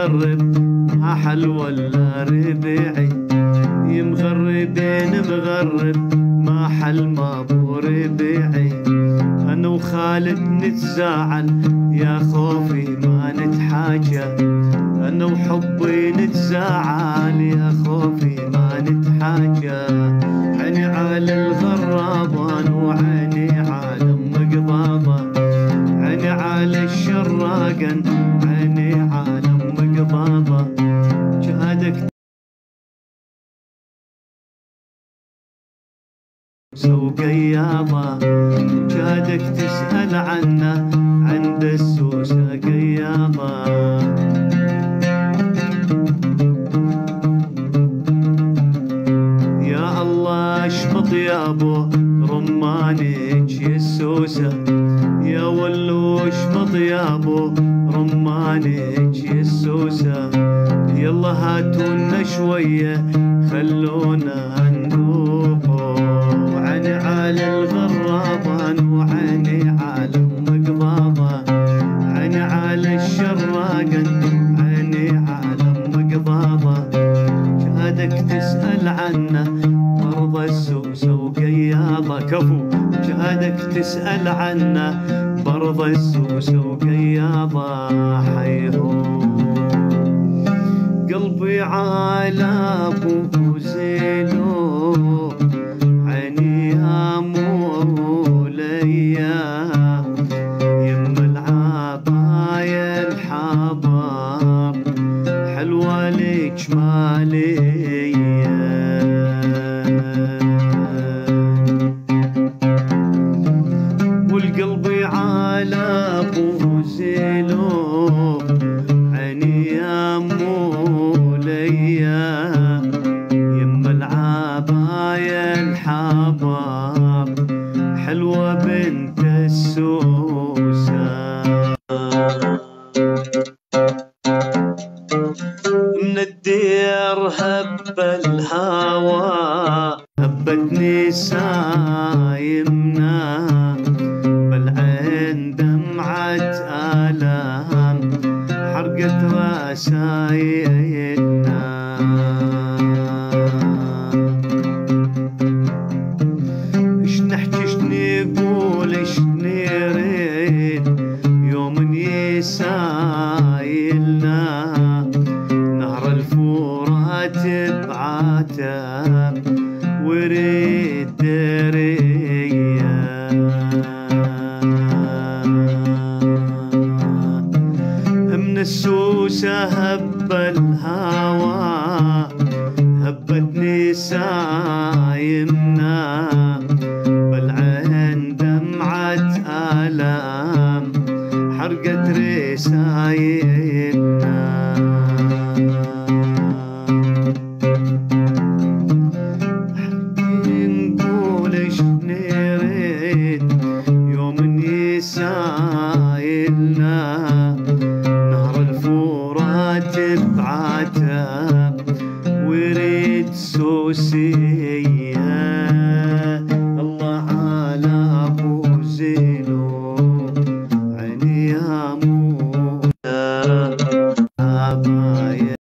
مغرب ما حل ولا ربيعي، مغربين مغرب ما حل ما ابو ربيعي. انا وخالد نتزاعل يا خوفي ما نتحاجى، انا وحبي نتزاعل يا خوفي ما نتحاجى. عيني على الغرابان وعيني على ام قضاضه، عيني على الشراقن عيني على ام قضاضه. جهدك سوق قياضه، جهدك تسأل عنه عند السوسه قياضه. يا الله اشمط يا ابو رمانك يا السوسه، يا ولو اشمط يا ابو رمانك يا السوسه. يلا هاتونا شويه خلونا ندوقوا، عيني على الغرابان وعيني على ام قضاضه، عيني على الشراقن عيني على ام قضاضه. جهدك تسأل عنه برضه السوسه وقياضه، كفو جهدك تسأل عنه برضه السوسه وقياضه. حيهو قلبي على ابو زينو، عيني يا موليا يم العباية الحبار حلوة الجمالية. والقلب على ابو زينو، عيني يا موليا يم العباية الحبار حلوة بنت السوسة. من الدير هب الهوى هبتني سايمنا، بالعين دمعة آلام حرقت رسايلنا. اش نحكي اش نقول اش نريد يوم يسايلنا، نهر الفرات بعاتب وريد دريه. من السوسه هب الهوى هبتني سايمنا، بالعين دمعة آلام حرقت رسايلنا. نقول اش نريد يوم يسايلنا، نهر الفرات بعاتب وريد سوسية.